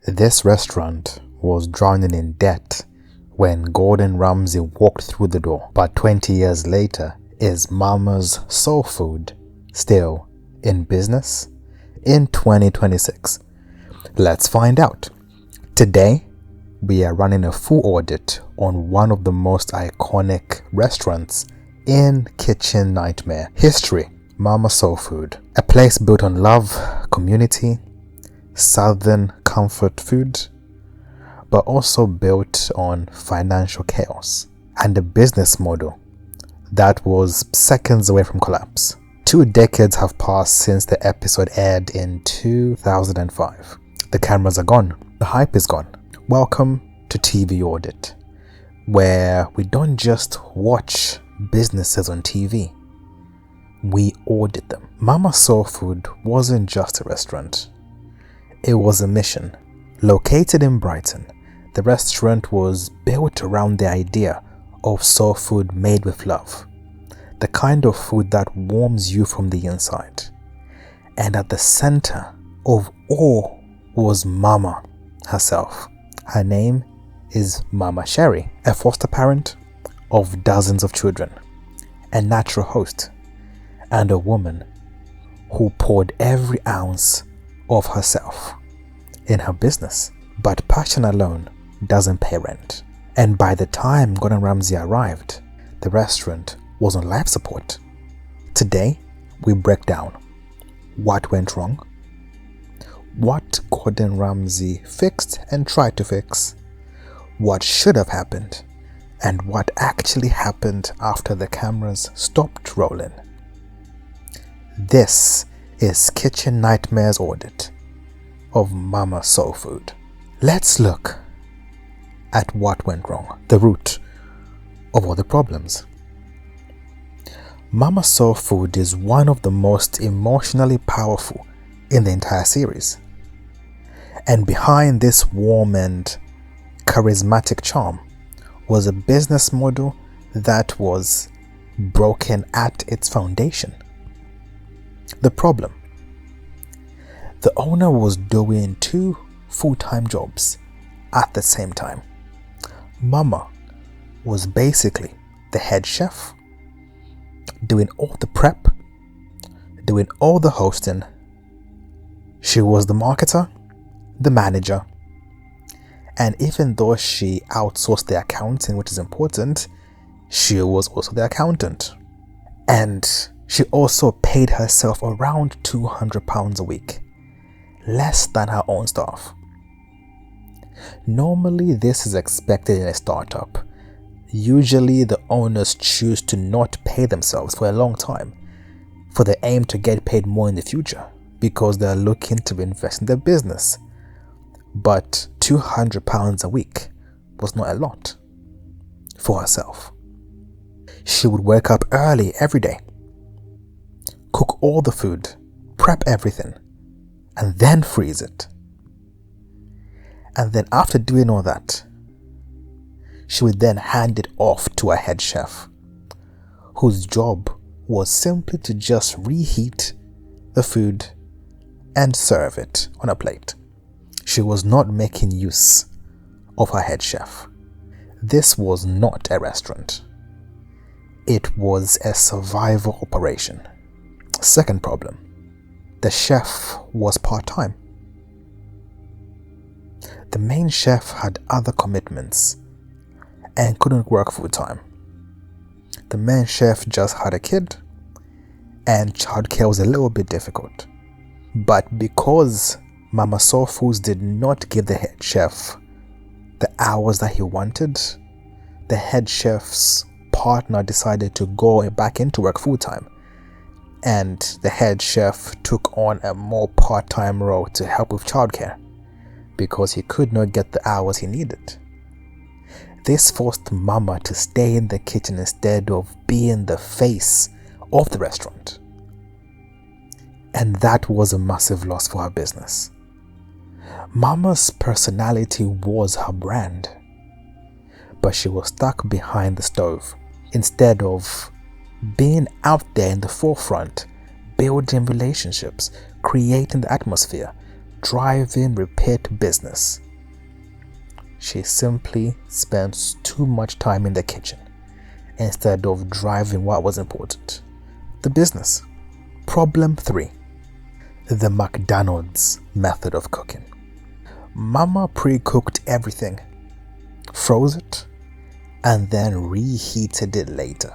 This restaurant was drowning in debt when Gordon Ramsay walked through the door, but 20 years later, is Momma's soul food still in business in 2026? Let's find out. Today, we are running a full audit on one of the most iconic restaurants in kitchen nightmare history, Momma Soul Food, a place built on love, community, southern comfort food, but also built on financial chaos and a business model that was seconds away from collapse. 2 decades have passed since the episode aired in 2005. The cameras are gone, the hype is gone. Welcome to TV Audit, where we don't just watch businesses on TV, we audit them. Momma Soul Food wasn't just a restaurant, it was a mission. Located in Brighton, the restaurant was built around the idea of soul food made with love, the kind of food that warms you from the inside. And at the center of all was Momma herself. Her name is Momma Cherri, a foster parent of dozens of children, a natural host, and a woman who poured every ounce of herself in her business. But passion alone doesn't pay rent. And by the time Gordon Ramsay arrived, the restaurant was on life support. Today, we break down what went wrong, what Gordon Ramsay fixed and tried to fix, what should have happened, and what actually happened after the cameras stopped rolling. This is Kitchen Nightmares Audit of Momma Soul Food. Let's look at what went wrong, the root of all the problems. Momma Soul Food is one of the most emotionally powerful in the entire series. And behind this warm and charismatic charm was a business model that was broken at its foundation. The problem: the owner was doing 2 full-time jobs at the same time. Momma was basically the head chef, doing all the prep, doing all the hosting. She was the marketer, the manager, and even though she outsourced the accounting, which is important, she was also the accountant. And she also paid herself around £200 a week, less than her own staff. Normally, this is expected in a startup. Usually, the owners choose to not pay themselves for a long time, for the aim to get paid more in the future, because they are looking to invest in their business. But £200 a week was not a lot for herself. She would wake up early every day, cook all the food, prep everything, and then freeze it. And then after doing all that, she would then hand it off to a head chef, whose job was simply to just reheat the food and serve it on a plate. She was not making use of her head chef. This was not a restaurant. It was a survival operation. Second problem: the chef was part-time. The main chef had other commitments and couldn't work full-time. The main chef just had a kid, and childcare was a little bit difficult. But because Momma Soul Foods did not give the head chef the hours that he wanted, the head chef's partner decided to go back into work full-time, and the head chef took on a more part-time role to help with childcare because he could not get the hours he needed. This forced Momma to stay in the kitchen instead of being the face of the restaurant. And that was a massive loss for her business. Momma's personality was her brand, but she was stuck behind the stove instead of being out there in the forefront, building relationships, creating the atmosphere, drive-in repeat business. She simply spends too much time in the kitchen instead of driving what was important, the business. Problem 3. The McDonald's method of cooking. Mama pre-cooked everything, froze it, and then reheated it later.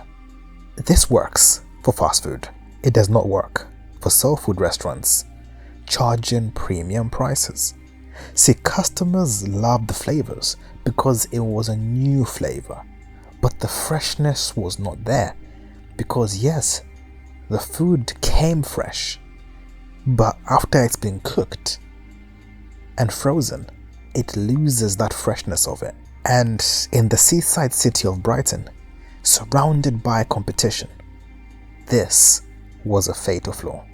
This works for fast food. It does not work for soul food restaurants, charging premium prices. See, customers love the flavors because it was a new flavor, but the freshness was not there because yes, the food came fresh, but after it's been cooked and frozen, it loses that freshness of it. And in the seaside city of Brighton, surrounded by competition, this was a fatal flaw.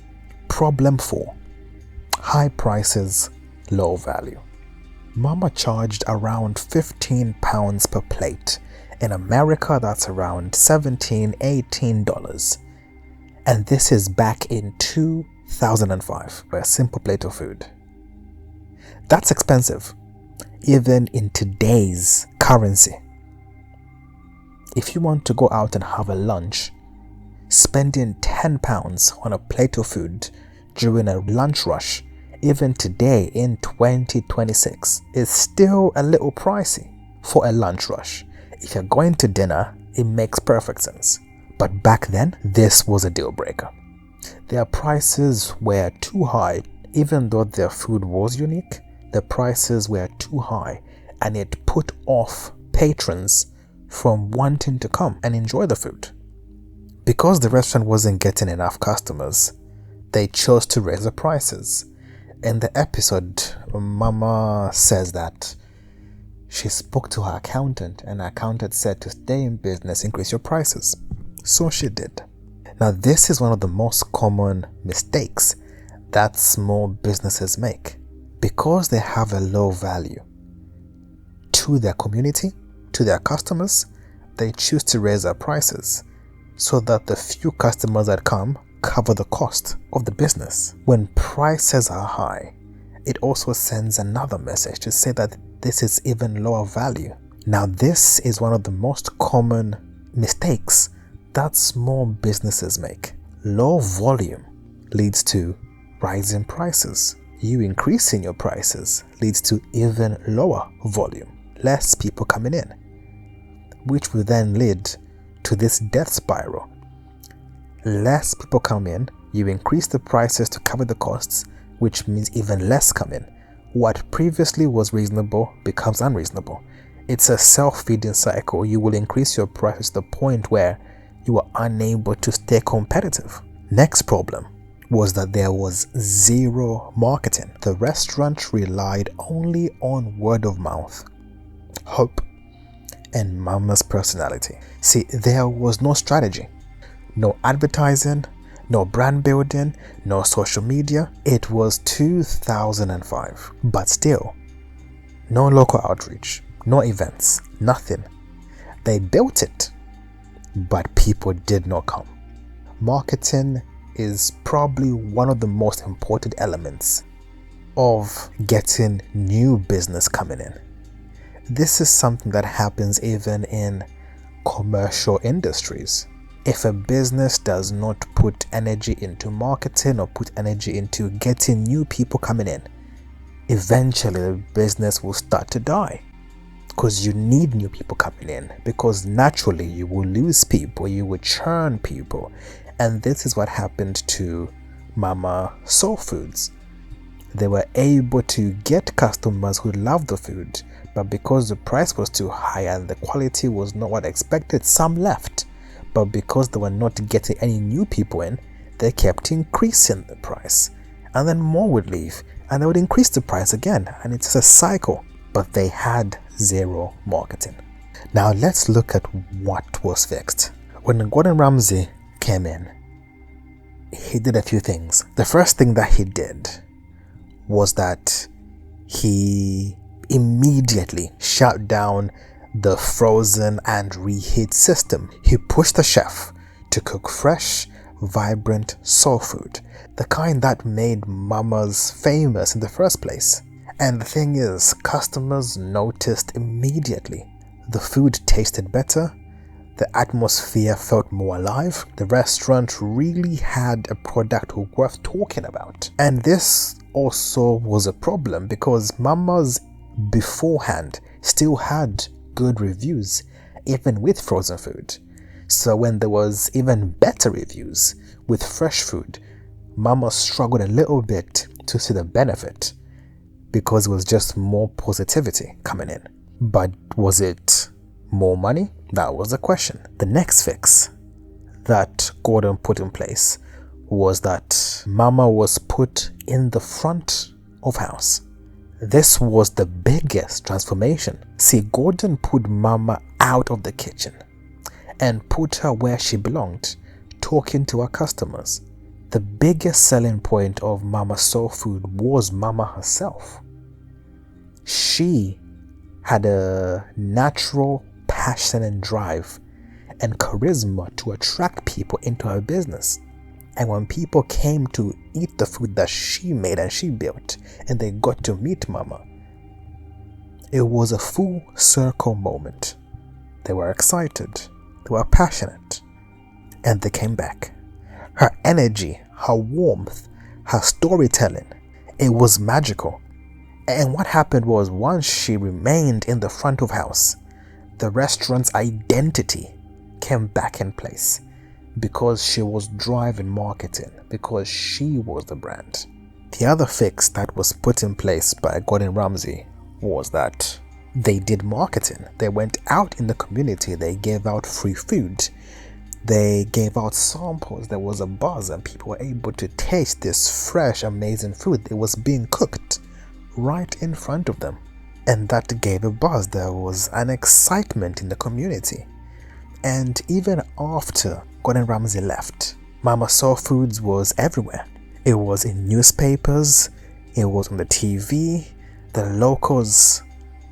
Problem 4. High prices, low value. Mama charged around £15 per plate. In America, that's around $17, $18. And this is back in 2005 for a simple plate of food. That's expensive, even in today's currency. If you want to go out and have a lunch, spending £10 on a plate of food during a lunch rush, even today in 2026, is still a little pricey for a lunch rush. If you're going to dinner, it makes perfect sense. But back then, this was a deal breaker. Their prices were too high. Even though their food was unique, the prices were too high, and it put off patrons from wanting to come and enjoy the food. Because the restaurant wasn't getting enough customers, they chose to raise the prices. In the episode, Mama says that she spoke to her accountant, and her accountant said to stay in business, increase your prices. So she did. Now, this is one of the most common mistakes that small businesses make. Because they have a low value to their community, to their customers, they choose to raise their prices so that the few customers that come cover the cost of the business. When prices are high, it also sends another message to say that this is even lower value. Now, this is one of the most common mistakes that small businesses make. Low volume leads to rising prices. You increasing your prices leads to even lower volume, less people coming in, which will then lead to this death spiral. Less people come in, you increase the prices to cover the costs, which means even less come in. What previously was reasonable becomes unreasonable. It's a self-feeding cycle. You will increase your prices to the point where you are unable to stay competitive. Next problem was that there was zero marketing. The restaurant relied only on word of mouth, hope, and Mama's personality. See, there was no strategy, no advertising, no brand building, no social media. It was 2005, but still, no local outreach, no events, nothing. They built it, but people did not come. Marketing is probably one of the most important elements of getting new business coming in. This is something that happens even in commercial industries. If a business does not put energy into marketing or put energy into getting new people coming in, eventually the business will start to die. Because you need new people coming in, because naturally you will lose people, you will churn people. And this is what happened to Mama Soul Foods. They were able to get customers who loved the food, but because the price was too high and the quality was not what expected, some left. But because they were not getting any new people in, they kept increasing the price. And then more would leave, and they would increase the price again, and it's a cycle. But they had zero marketing. Now let's look at what was fixed. When Gordon Ramsay came in, he did a few things. The first thing that he did was that he immediately shut down the frozen and reheat system. He pushed the chef to cook fresh, vibrant soul food, the kind that made Momma's famous in the first place. And the thing is, customers noticed immediately. The food tasted better, the atmosphere felt more alive, the restaurant really had a product worth talking about. And this also was a problem because Momma's beforehand still had good reviews, even with frozen food. So when there was even better reviews with fresh food, Momma struggled a little bit to see the benefit because it was just more positivity coming in. But was it more money? That was the question. The next fix that Gordon put in place was that Momma was put in the front of house. This was the biggest transformation. See, Gordon put Momma out of the kitchen and put her where she belonged, talking to her customers. The biggest selling point of Momma Soul Food was Momma herself. She had a natural passion and drive and charisma to attract people into her business. And when people came to eat the food that she made and she built, and they got to meet Momma, it was a full circle moment. They were excited, they were passionate, and they came back. Her energy, her warmth, her storytelling, it was magical. And what happened was, once she remained in the front of house, the restaurant's identity came back in place because she was driving marketing, because she was the brand. The other fix that was put in place by Gordon Ramsay was that they did marketing. They went out in the community, they gave out free food, they gave out samples, there was a buzz and people were able to taste this fresh, amazing food. It was being cooked right in front of them. And that gave a buzz. There was an excitement in the community. And even after Gordon Ramsay left, Momma Soul Foods was everywhere. It was in newspapers, it was on the TV, the locals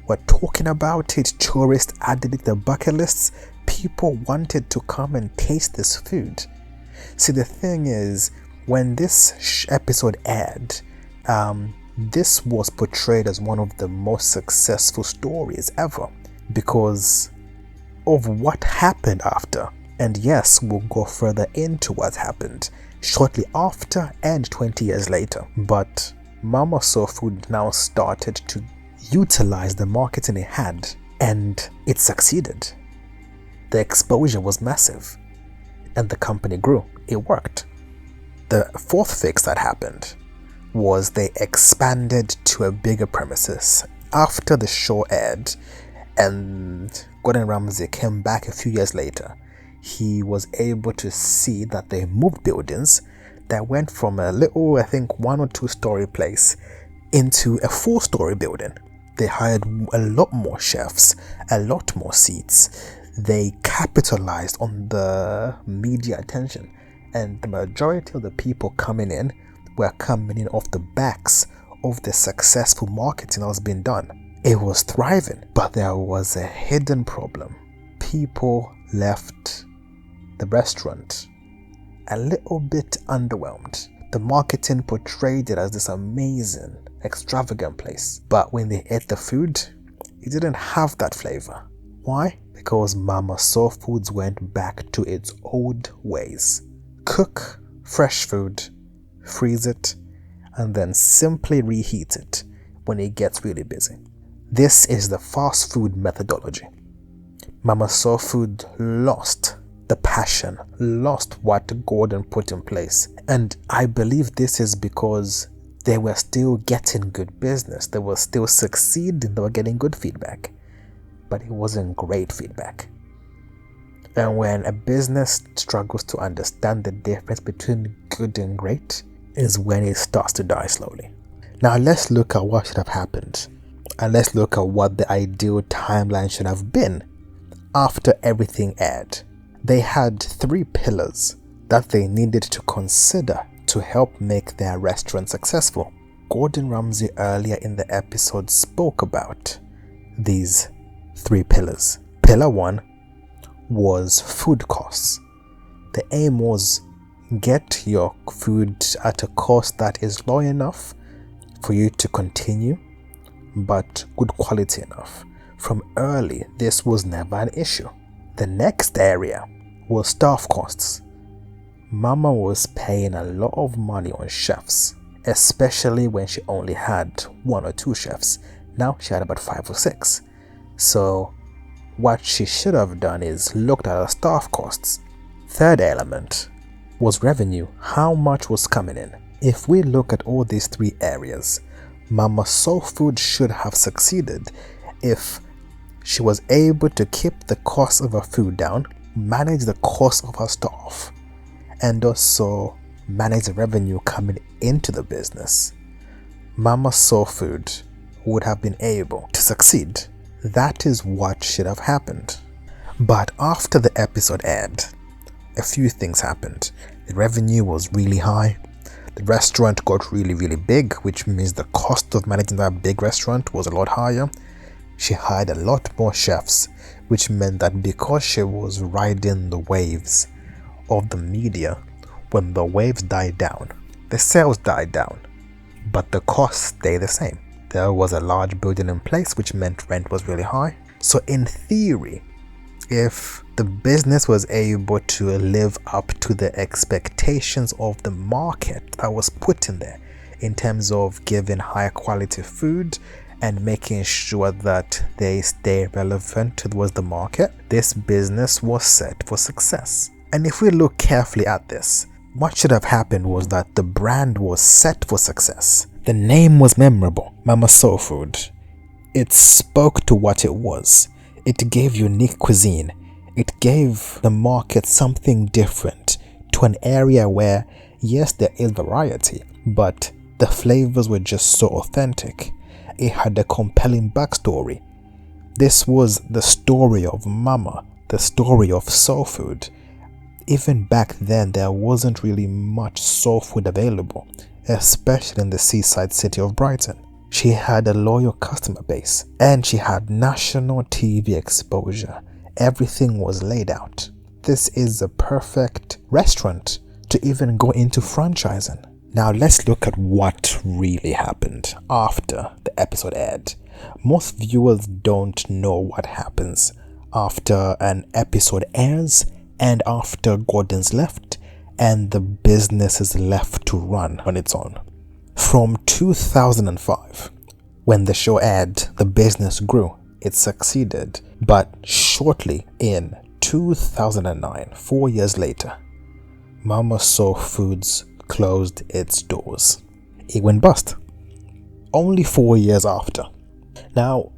were talking about it, tourists added it to their bucket lists, people wanted to come and taste this food. See, the thing is, when this episode aired, this was portrayed as one of the most successful stories ever because of what happened after. And yes, we'll go further into what happened shortly after and 20 years later. But Momma Soul Food now started to utilize the marketing it had, and it succeeded. The exposure was massive and the company grew. It worked. The fourth fix that happened was they expanded to a bigger premises. After the show aired and Gordon Ramsay came back a few years later, he was able to see that they moved buildings that went from a little, I think, 1 or 2 story place into a 4-story building. They hired a lot more chefs, a lot more seats. They capitalized on the media attention, and the majority of the people coming in were coming in off the backs of the successful marketing that was being done. It was thriving, but there was a hidden problem. People left the restaurant a little bit underwhelmed. The marketing portrayed it as this amazing, extravagant place, but when they ate the food, it didn't have that flavor. Why? Because Momma Soul Foods went back to its old ways. Cook fresh food, freeze it, and then simply reheat it when it gets really busy. This is the fast food methodology. Momma Soul Food lost the passion, lost what Gordon put in place. And I believe this is because they were still getting good business. They were still succeeding. They were getting good feedback. But it wasn't great feedback. And when a business struggles to understand the difference between good and great, is when it starts to die slowly. Now let's look at what should have happened. And let's look at what the ideal timeline should have been after everything aired. They had 3 pillars that they needed to consider to help make their restaurant successful. Gordon Ramsay earlier in the episode spoke about these 3 pillars. Pillar 1 was food costs. The aim was get your food at a cost that is low enough for you to continue, but good quality enough. From early, this was never an issue. The next area was staff costs. Mama was paying a lot of money on chefs, especially when she only had 1 or 2 chefs. Now she had about 5 or 6. So what she should have done is looked at her staff costs. Third element was revenue. How much was coming in? If we look at all these 3 areas, Mama Soul Food should have succeeded if she was able to keep the cost of her food down, manage the cost of her staff, and also manage the revenue coming into the business. Mama Soul Food would have been able to succeed. That is what should have happened. But after the episode aired, a few things happened. The revenue was really high. The restaurant got really big, which means the cost of managing that big restaurant was a lot higher. She hired a lot more chefs, which meant that because she was riding the waves of the media, when the waves died down, the sales died down, but the costs stayed the same. There was a large building in place, which meant rent was really high. So in theory, if the business was able to live up to the expectations of the market that was put in there, in terms of giving higher quality food and making sure that they stay relevant towards the market, this business was set for success. And if we look carefully at this, what should have happened was that the brand was set for success. The name was memorable, Mama Soul Food. It spoke to what it was. It gave unique cuisine. It gave the market something different, to an area where, yes, there is variety, but the flavors were just so authentic. It had a compelling backstory. This was the story of Mama, the story of soul food. Even back then, there wasn't really much soul food available, especially in the seaside city of Brighton. She had a loyal customer base, and she had national TV exposure. Everything was laid out. This is a perfect restaurant to even go into franchising. Now let's look at what really happened after the episode aired. Most viewers don't know what happens after an episode airs and after Gordon's left and the business is left to run on its own. From 2005, when the show aired, the business grew. It succeeded. But shortly in 2009, 4 years later, Mama Soul Foods closed its doors. It went bust. Only 4 years after. Now,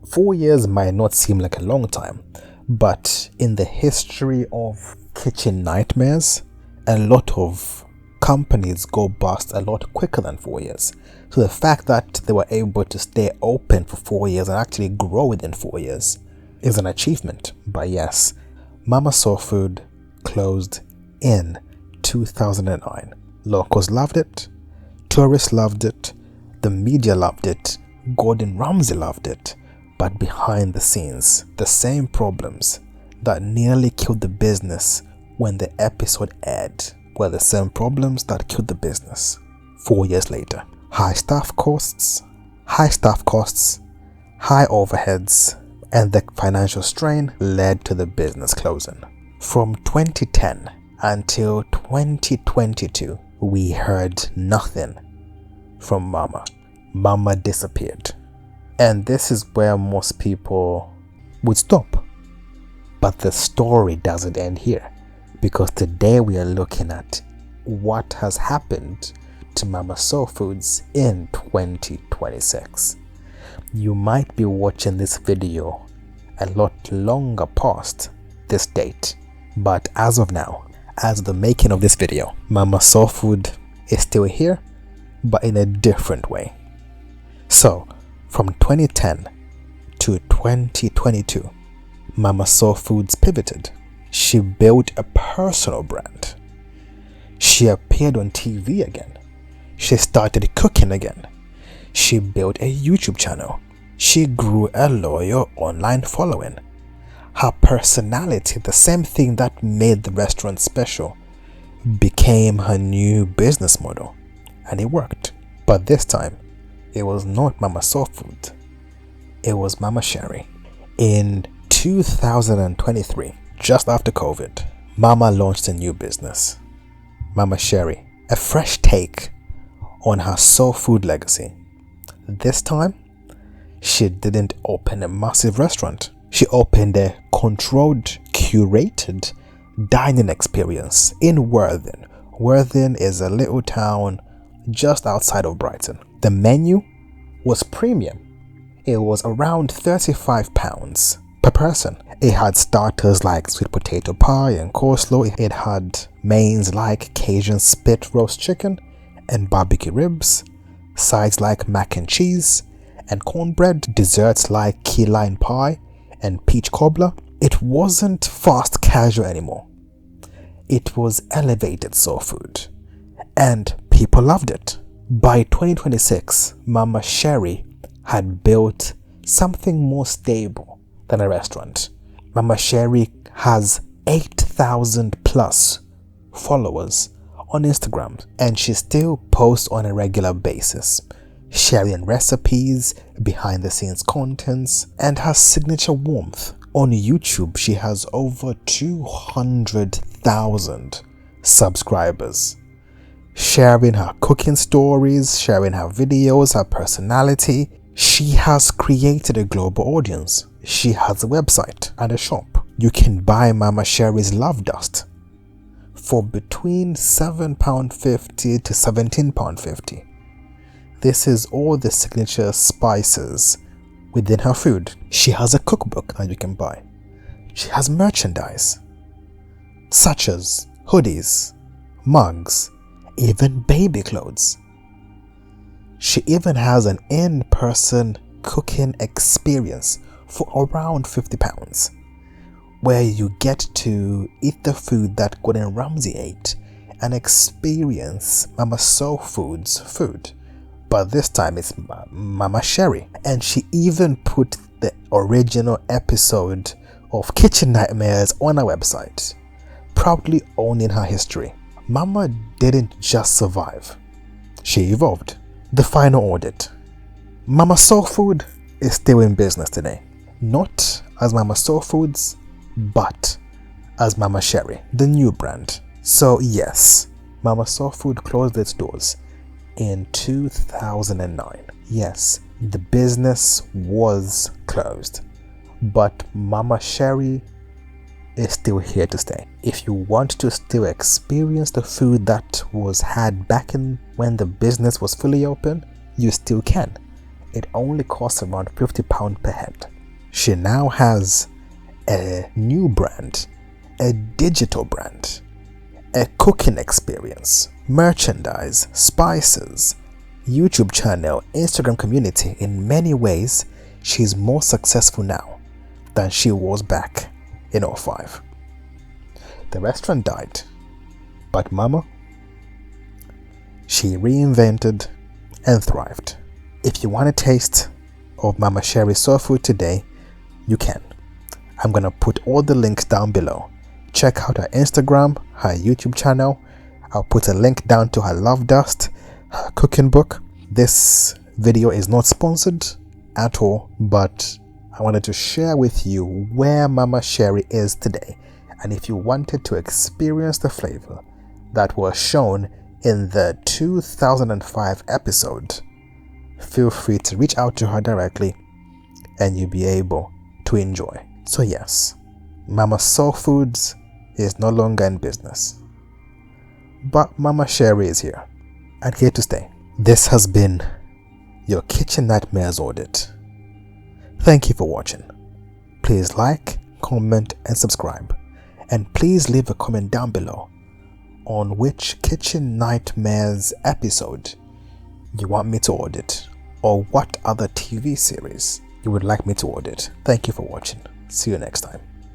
4 years might not seem like a long time, but in the history of kitchen nightmares, a lot of companies go bust a lot quicker than 4 years. So the fact that they were able to stay open for 4 years and actually grow within 4 years is an achievement. But yes, Mama Soul Food closed in 2009. Locals loved it, tourists loved it, the media loved it, Gordon Ramsay loved it. But behind the scenes, the same problems that nearly killed the business when the episode aired were the same problems that killed the business 4 years later. High staff costs, high overheads, and the financial strain led to the business closing. From 2010 until 2022, we heard nothing from Mama. Mama disappeared. And this is where most people would stop. But the story doesn't end here, because today we are looking at what has happened to Mama Soul Foods in 2026. You might be watching this video a lot longer past this date, but as of now, as the making of this video, Mama Soul Food is still here, but in a different way. So, from 2010 to 2022, Mama Soul Foods pivoted. She built a personal brand. She appeared on TV again. She started cooking again. She built a YouTube channel. She grew a loyal online following. Her personality, the same thing that made the restaurant special, became her new business model, and it worked. But this time, it was not Mama Soul Food, it was Momma Cherri. In 2023, just after COVID, Mama launched a new business, Momma Cherri, a fresh take on her soul food legacy. This time, she didn't open a massive restaurant. She opened a controlled, curated dining experience in Worthing. Worthing is a little town just outside of Brighton. The menu was premium. It was around £35 per person. It had starters like sweet potato pie and coleslaw. It had mains like Cajun spit roast chicken and barbecue ribs, sides like mac and cheese and cornbread, desserts like key lime pie and peach cobbler. It wasn't fast casual anymore. It was elevated soul food, and people loved it. By 2026, Momma Cherri had built something more stable than a restaurant. Momma Cherri has 8,000 plus followers on Instagram, and she still posts on a regular basis, sharing recipes, behind the scenes contents, and her signature warmth. On YouTube, she has over 200,000 subscribers, sharing her cooking stories, sharing her videos, her personality. She has created a global audience. She has a website and a shop. You can buy Momma Cherri's Love Dust for between £7.50 to £17.50. This is all the signature spices within her food. She has a cookbook that you can buy. She has merchandise such as hoodies, mugs, even baby clothes. She even has an in-person cooking experience for around £50, where you get to eat the food that Gordon Ramsay ate and experience Mama Soul Food's food. But this time it's Momma Cherri, and she even put the original episode of Kitchen Nightmares on her website, proudly owning her history. Mama didn't just survive, she evolved. The final audit. Mama Soul Food is still in business today, not as Mama Soul Foods, but as Momma Cherri, the new brand. So yes, Mama Soul Food closed its doors in 2009. Yes, the business was closed, but Momma Cherri is still here to stay. If you want to still experience the food that was had back in when the business was fully open, you still can. It only costs around £50 per head. She now has a new brand, a digital brand, a cooking experience, merchandise, spices, YouTube channel, Instagram community. In many ways, she's more successful now than she was back in 2005. The restaurant died, but Mama, she reinvented and thrived. If you want a taste of Momma Cherri's soul food today, you can. I'm gonna put all the links down below. Check out her Instagram, her YouTube channel. I'll put a link down to her Love Dust, her cooking book. This video is not sponsored at all, but I wanted to share with you where Momma Cherri is today. And if you wanted to experience the flavor that was shown in the 2005 episode, feel free to reach out to her directly and you'll be able to enjoy. So yes, Mama Soul Foods is no longer in business, but Momma Cherri is here and here to stay. This has been your Kitchen Nightmares audit. Thank you for watching. Please like, comment and subscribe, and please leave a comment down below on which Kitchen Nightmares episode you want me to audit, or what other TV series you would like me to audit. Thank you for watching. See you next time.